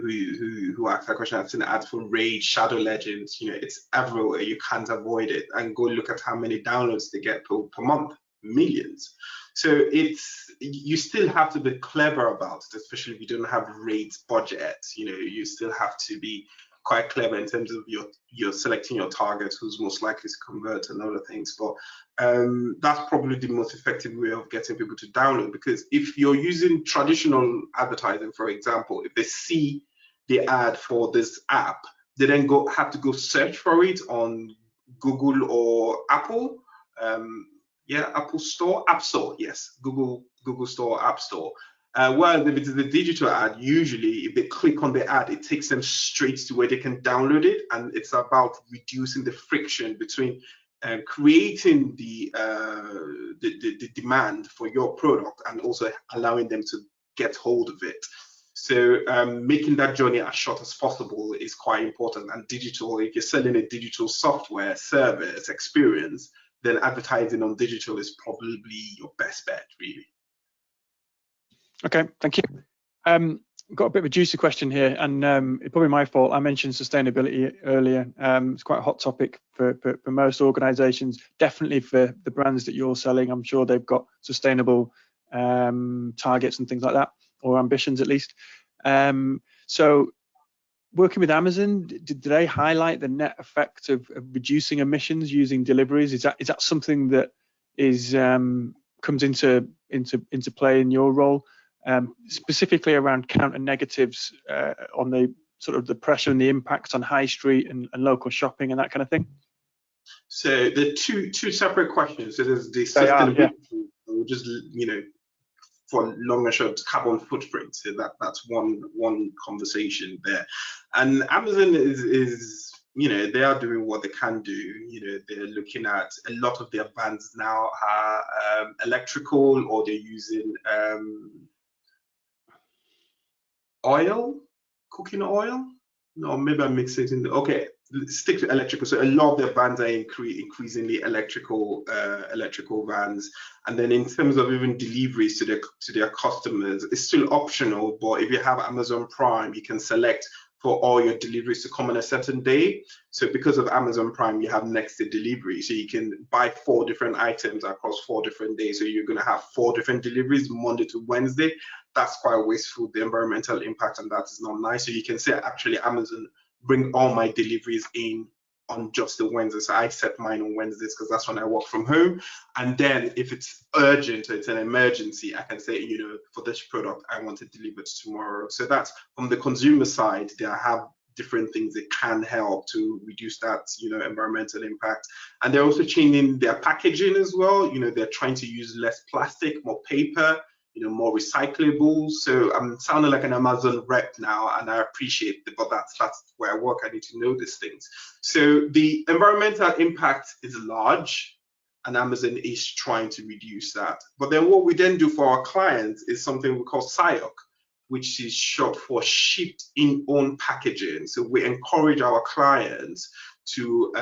who asked that question, I've seen ads for Raid, Shadow Legends. You know, it's everywhere. You can't avoid it. And go look at how many downloads they get per month, millions. So you still have to be clever about it, especially if you don't have Raid's budget. You know, you still have to be quite clever in terms of you're selecting your targets, who's most likely to convert and other things. But that's probably the most effective way of getting people to download, because if you're using traditional advertising, for example, if they see the ad for this app, they then have to go search for it on Google or Apple. Apple Store, App Store, yes, Google Store, App Store. Whereas if it is a digital ad, usually if they click on the ad, it takes them straight to where they can download it, and it's about reducing the friction between creating the demand for your product and also allowing them to get hold of it. So making that journey as short as possible is quite important. And digital, if you're selling a digital software, service, experience, then advertising on digital is probably your best bet, really. Okay, thank you. Got a bit of a juicy question here, and it's probably my fault. I mentioned sustainability earlier. It's quite a hot topic for most organizations, definitely for the brands that you're selling. I'm sure they've got sustainable targets and things like that, or ambitions at least. So working with Amazon, did they highlight the net effect of reducing emissions using deliveries? Is that something that is comes into play in your role, specifically around counter negatives on the sort of the pressure and the impacts on high street and local shopping and that kind of thing? So the two separate questions. So there's the sustainability, just for long and short carbon footprint. So that's one conversation there. And Amazon is they are doing what they can do. They're looking at a lot of their vans now are electrical, or they're using cooking oil. No, maybe I'm mixing it. Okay, stick to electrical. So a lot of their vans are increasingly electrical vans. And then in terms of even deliveries to their customers, it's still optional. But if you have Amazon Prime, you can select for all your deliveries to come on a certain day. So because of Amazon Prime, you have next day delivery. So you can buy 4 different items across 4 different days. So you're going to have 4 different deliveries, Monday to Wednesday. That's quite wasteful. The environmental impact on that is not nice. So you can say, actually, Amazon, bring all my deliveries in on just the Wednesday. So I set mine on Wednesdays because that's when I work from home. And then if it's urgent or it's an emergency, I can say, for this product, I want it delivered tomorrow. So that's from the consumer side. They have different things that can help to reduce that, environmental impact. And they're also changing their packaging as well. They're trying to use less plastic, more paper, more recyclables. So I'm sounding like an Amazon rep now, and I appreciate it, but that's where I work. I need to know these things. So the environmental impact is large, and Amazon is trying to reduce that. But then what we then do for our clients is something we call SIOC, which is short for shipped in own packaging. So we encourage our clients to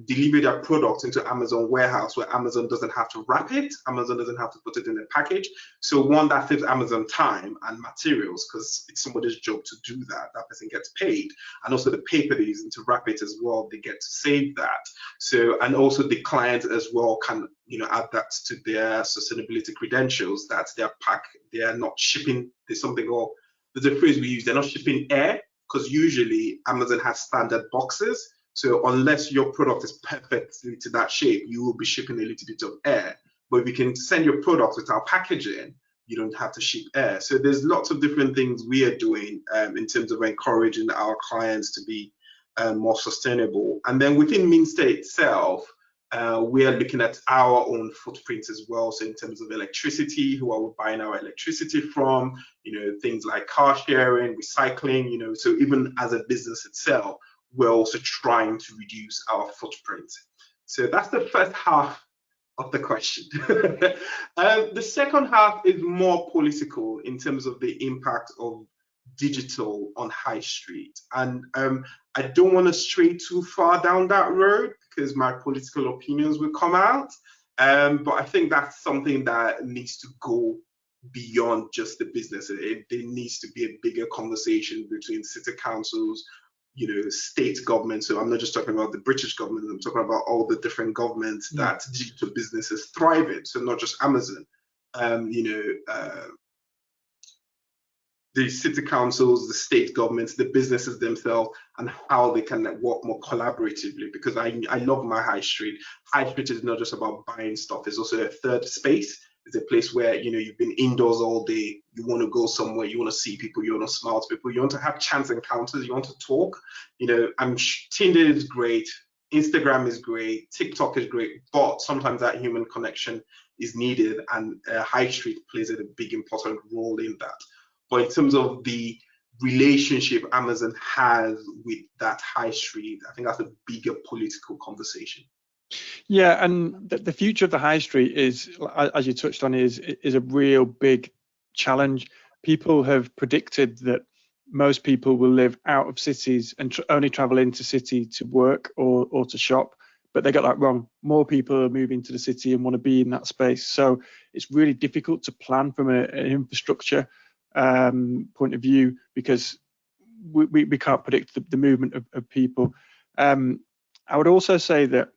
deliver their product into Amazon warehouse, where Amazon doesn't have to wrap it, Amazon doesn't have to put it in a package. So one, that saves Amazon time and materials, because it's somebody's job to do that. That person gets paid, and also the paper they're using to wrap it as well, they get to save that. So, and also the client as well can, you know, add that to their sustainability credentials, that they are not shipping. There's something, or there's a phrase we use, they're not shipping air, because usually Amazon has standard boxes. So unless your product is perfectly to that shape, you will be shipping a little bit of air. But if you can send your product without packaging, you don't have to ship air. So there's lots of different things we are doing in terms of encouraging our clients to be more sustainable. And then within Minster itself, we are looking at our own footprint as well. So in terms of electricity, who are we buying our electricity from? You know, things like car sharing, recycling. You know, so even as a business itself, we're also trying to reduce our footprint. So that's the first half of the question. The second half is more political in terms of the impact of digital on high street. And I don't want to stray too far down that road because my political opinions will come out. But I think that's something that needs to go beyond just the business. There needs to be a bigger conversation between city councils, you know, state government. So I'm not just talking about the British government, I'm talking about all the different governments that digital businesses thrive in. So not just Amazon, the city councils, the state governments, the businesses themselves, and how they can work more collaboratively. Because I love my high street. High street is not just about buying stuff, it's also a third space. It's a place where, you know, you've been indoors all day, you want to go somewhere, you want to see people, you want to smile to people, you want to have chance encounters, you want to talk. You know, Tinder is great, Instagram is great, TikTok is great, but sometimes that human connection is needed, and high street plays a big important role in that. But in terms of the relationship Amazon has with that high street, I think that's a bigger political conversation. Yeah, and the future of the high street is, as you touched on, is a real big challenge. People have predicted that most people will live out of cities and only travel into city to work or to shop, but they got that wrong. More people are moving to the city and want to be in that space. So it's really difficult to plan from an infrastructure point of view, because we can't predict the movement of people. I would also say that,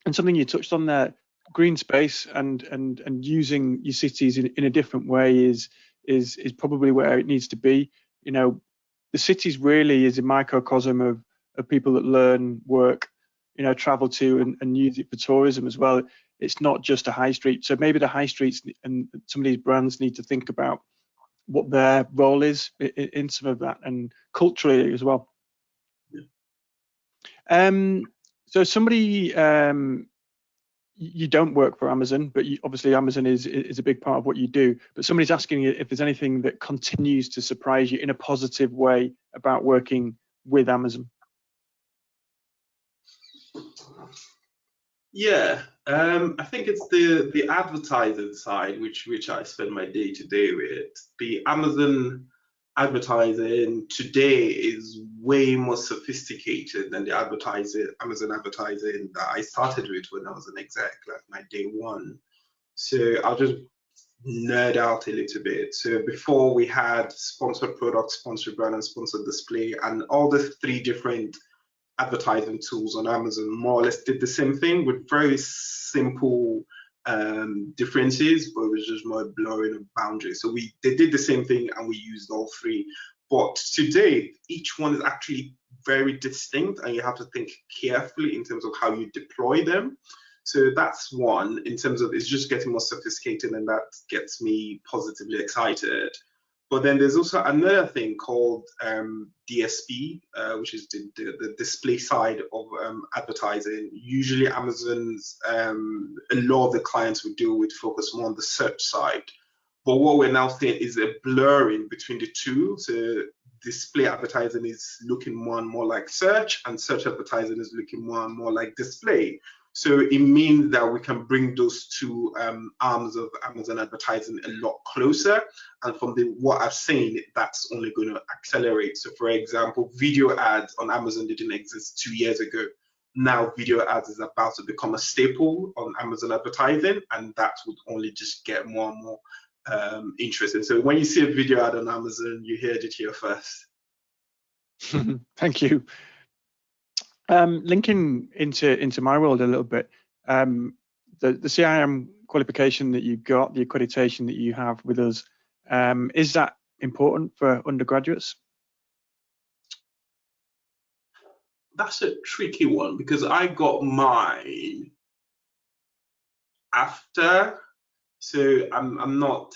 and something you touched on there, green space and using your cities in a different way is probably where it needs to be. You know, the cities really is a microcosm of people that learn, work, you know, travel to and use it for tourism as well. It's not just a high street. So maybe the high streets and some of these brands need to think about what their role is in some of that, and culturally as well. So somebody, you don't work for Amazon, but obviously Amazon is a big part of what you do, but somebody's asking you if there's anything that continues to surprise you in a positive way about working with Amazon. Yeah, I think it's the advertising side, which I spend my day to day with. The Amazon advertising today is way more sophisticated than the Amazon advertising that I started with when I was an exec, like my day one. So I'll just nerd out a little bit. So before, we had sponsored product, sponsored brand, and sponsored display, and all the three different advertising tools on Amazon more or less did the same thing with very simple differences, but it was just more blurring of boundaries. So they did the same thing and we used all three. But today, each one is actually very distinct, and you have to think carefully in terms of how you deploy them. So that's one, in terms of it's just getting more sophisticated, and that gets me positively excited. But then there's also another thing called DSP, which is the display side of advertising. Usually Amazon's, a lot of the clients we deal with focus more on the search side. But what we're now seeing is a blurring between the two. So display advertising is looking more and more like search, and search advertising is looking more and more like display. So it means that we can bring those two arms of Amazon advertising a lot closer. And from what I've seen, that's only going to accelerate. So for example, video ads on Amazon didn't exist 2 years ago. Now video ads is about to become a staple on Amazon advertising, and that would only just get more and more interesting. So when you see a video ad on Amazon, you heard it here first. Thank you. Linking into my world a little bit, the CIM qualification that you got, the accreditation that you have with us, is that important for undergraduates? That's a tricky one because I got mine after, so I'm not.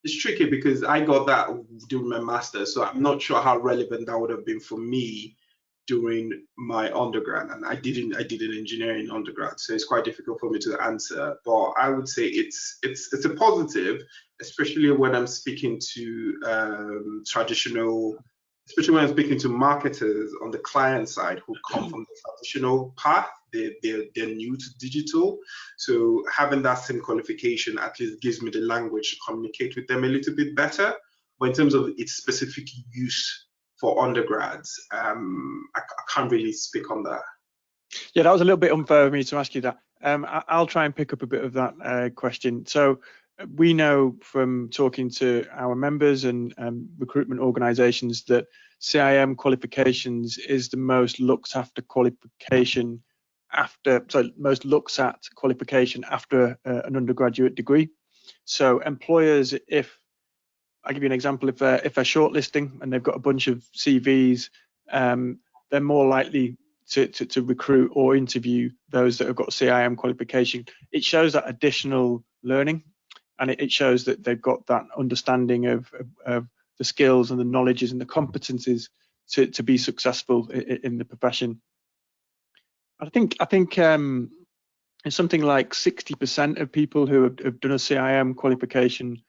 It's tricky because I got that during my master's, so I'm not sure how relevant that would have been for me during my undergrad, and I did an engineering undergrad, so it's quite difficult for me to answer. But I would say it's a positive, especially when I'm speaking to especially when I'm speaking to marketers on the client side who come from the traditional path. They're new to digital, so having that same qualification at least gives me the language to communicate with them a little bit better. But in terms of its specific use for undergrads, I can't really speak on that. Yeah, that was a little bit unfair of me to ask you that. I'll try and pick up a bit of that question. So we know from talking to our members and recruitment organizations that CIM qualifications is the most looked after qualification most looks at qualification after an undergraduate degree. So employers, if I'll give you an example, if they're shortlisting and they've got a bunch of CVs, they're more likely to recruit or interview those that have got CIM qualification. It shows that additional learning, and it shows that they've got that understanding of the skills and the knowledges and the competencies to be successful in the profession. I think it's something like 60% of people who have done a CIM qualification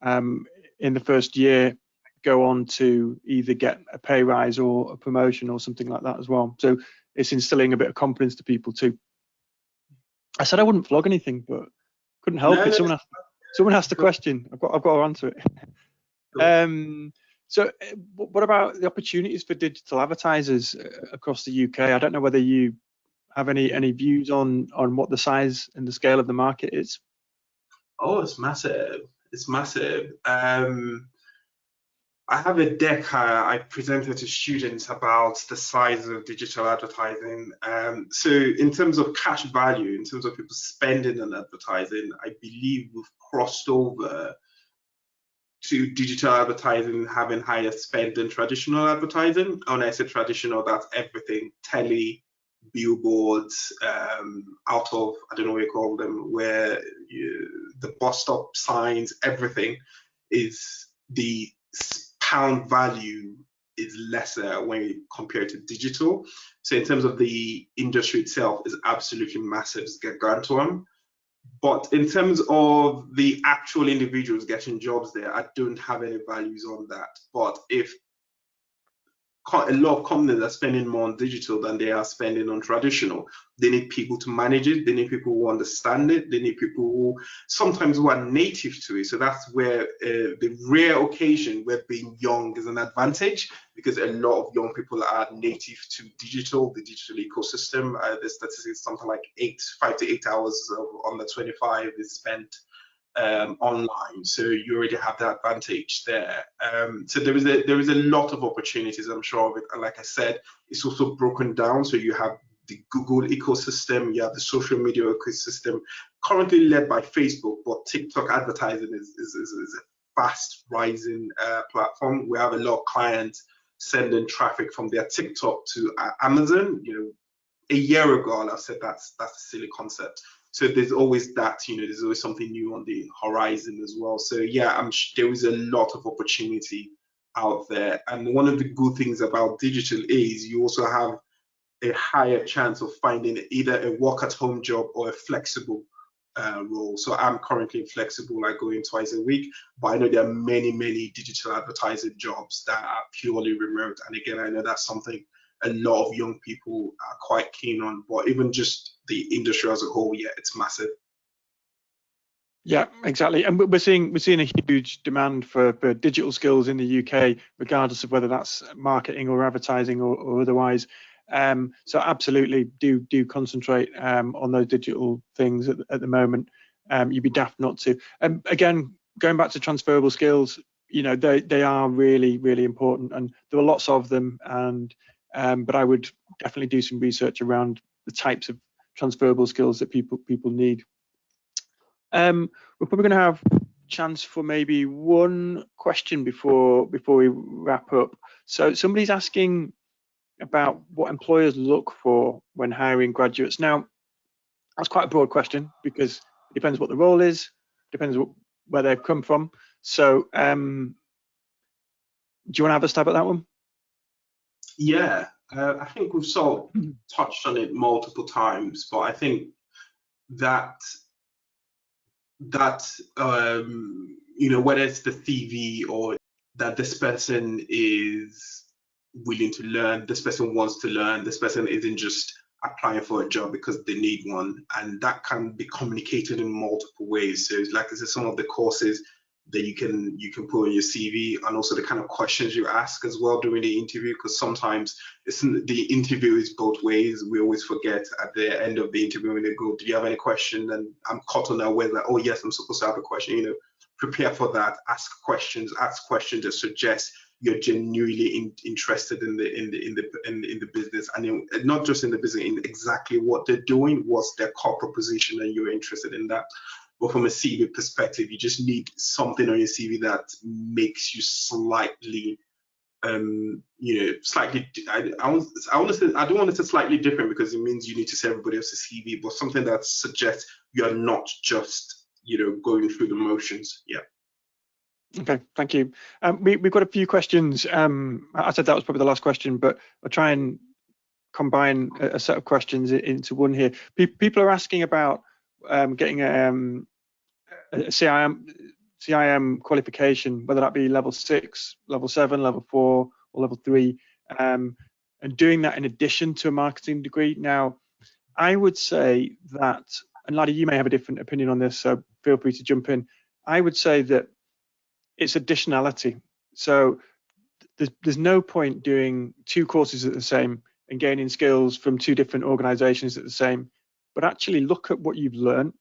in the first year go on to either get a pay rise or a promotion or something like that as well. So it's instilling a bit of confidence to people too. I said I wouldn't flog anything, but couldn't help it. Someone asked a question. I've got to answer it. Cool. So what about the opportunities for digital advertisers across the UK? I don't know whether you have any views on what the size and the scale of the market is. Oh, it's massive. It's massive. I have a deck I presented to students about the size of digital advertising. So in terms of cash value, in terms of people spending on advertising, I believe we've crossed over to digital advertising having higher spend than traditional advertising. When I say traditional, that's everything: telly, billboards, out of, I don't know what you call them, where the bus stop signs, everything is the pound value is lesser when compared to digital. So in terms of the industry itself, is absolutely massive, it's gargantuan. But in terms of the actual individuals getting jobs there, I don't have any values on that. But if a lot of companies are spending more on digital than they are spending on traditional, they need people to manage it. They need people who understand it. They need people who sometimes who are native to it. So that's where the rare occasion where being young is an advantage, because a lot of young people are native to digital, the digital ecosystem. The statistics, something like 5 to 8 hours on the 25 is spent online, so you already have the advantage there. So there is a lot of opportunities, I'm sure of it. And like I said, it's also broken down. So you have the Google ecosystem, you have the social media ecosystem, currently led by Facebook, but TikTok advertising is a fast rising platform. We have a lot of clients sending traffic from their TikTok to Amazon. A year ago, I'll have said that's a silly concept. So there's always that, there's always something new on the horizon as well. So yeah, there is a lot of opportunity out there. And one of the good things about digital is you also have a higher chance of finding either a work-at-home job or a flexible role. So I'm currently flexible, I go in twice a week, but I know there are many, many digital advertising jobs that are purely remote. And again, I know that's something a lot of young people are quite keen on. But even just the industry as a whole, yeah, it's massive. Yeah, exactly. And we're seeing a huge demand for digital skills in the UK, regardless of whether that's marketing or advertising or otherwise. So absolutely do concentrate on those digital things at the moment. You'd be daft not to. Again, going back to transferable skills, you know, they are really important, and there are lots of them. And but I would definitely do some research around the types of transferable skills that people need. We're probably going to have chance for maybe one question before we wrap up. So somebody's asking about what employers look for when hiring graduates. Now, that's quite a broad question because it depends what the role is, depends where they've come from. So do you want to have a stab at that one? Yeah, I think we've sort of touched on it multiple times, but I think that you know, whether it's the CV or that this person is willing to learn, this person wants to learn, this person isn't just applying for a job because they need one, and that can be communicated in multiple ways. So it's like, this is some of the courses that you can put on your CV, and also the kind of questions you ask as well during the interview, because sometimes the interview is both ways. We always forget at the end of the interview when they go, do you have any question? And I'm caught on that way, like, oh yes, I'm supposed to have a question. You know, prepare for that. Ask questions that suggest you're genuinely interested in the business, and not just in the business, in exactly what they're doing, what's their core proposition, and you're interested in that. But from a CV perspective, you just need something on your CV that makes you slightly, you know, slightly. I don't want to say slightly different, because it means you need to say everybody else's CV, but something that suggests you're not just, you know, going through the motions. Yeah. Okay, thank you. We've got a few questions. I said that was probably the last question, but I'll try and combine a set of questions into one here. People are asking about getting a CIM qualification, whether that be level 6, level 7, level 4, or level 3, and doing that in addition to a marketing degree. Now, I would say that, and Ladi, you may have a different opinion on this, so feel free to jump in. I would say that it's additionality. So there's no point doing 2 courses at the same and gaining skills from 2 different organizations at the same, but actually look at what you've learned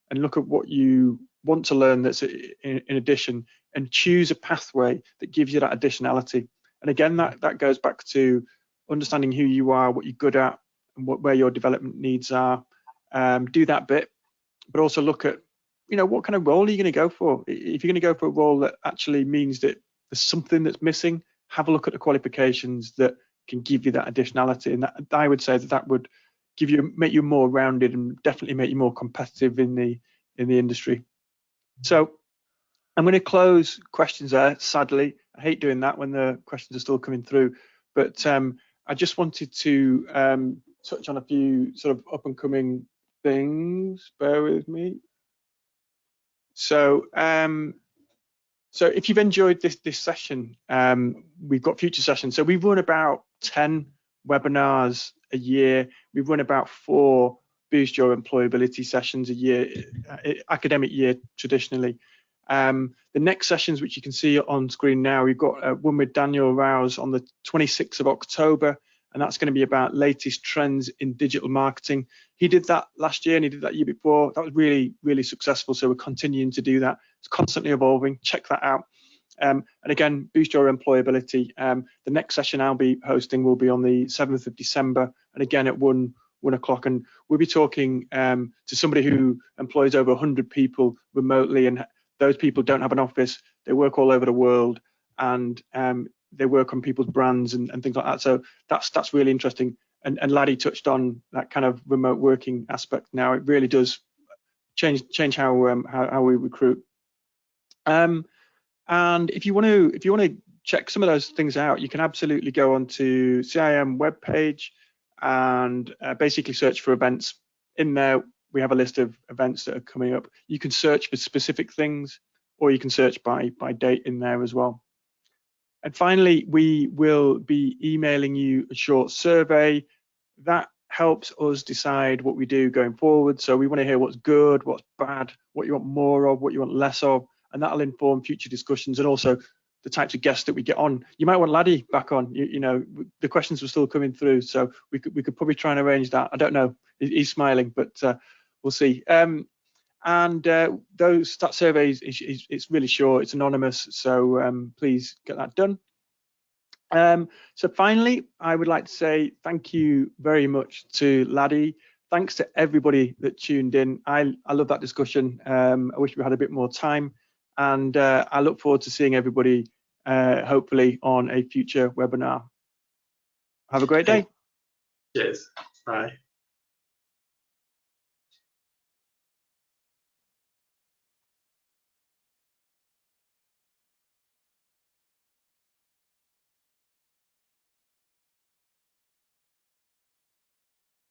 and look at what you want to learn that's in addition, and choose a pathway that gives you that additionality. And again, that goes back to understanding who you are, what you're good at, and where your development needs are. Do that bit, but also look at, you know, what kind of role are you going to go for? If you're going to go for a role that actually means that there's something that's missing, have a look at the qualifications that can give you that additionality. And that, I would say that would make you more rounded and definitely make you more competitive in the industry. So I'm going to close questions there. Sadly, I hate doing that when the questions are still coming through, but I just wanted to touch on a few sort of up and coming things. Bear with me. So so if you've enjoyed this session, we've got future sessions. So we've run about 10 webinars a year. We've run about 4 Boost Your Employability sessions a year, academic year traditionally. The next sessions, which you can see on screen now, we've got one with Daniel Rouse on the 26th of October, and that's going to be about latest trends in digital marketing. He did that last year and he did that year before. That was really successful, so we're continuing to do that. It's constantly evolving. Check that out. And again, Boost Your Employability. The next session I'll be hosting will be on the 7th of December, and again at 1 o'clock, and we'll be talking to somebody who employs over 100 people remotely, and those people don't have an office. They work all over the world, and they work on people's brands and things like that. So that's really interesting. And Ladi touched on that kind of remote working aspect. Now it really does change how we recruit. And if you want to check some of those things out, you can absolutely go onto CIM webpage and basically search for events. In there, we have a list of events that are coming up. You can search for specific things, or you can search by date in there as well. And finally, we will be emailing you a short survey that helps us decide what we do going forward. So we want to hear what's good, what's bad, what you want more of, what you want less of, and that'll inform future discussions and also the types of guests that we get on. You might want Ladi back on. You know, the questions were still coming through, so we could probably try and arrange that. I don't know. He's smiling, but we'll see. That survey it's really short. It's anonymous, so please get that done. So finally, I would like to say thank you very much to Ladi. Thanks to everybody that tuned in. I love that discussion. I wish we had a bit more time, and I look forward to seeing everybody hopefully on a future webinar. Have a great day. Cheers. Bye.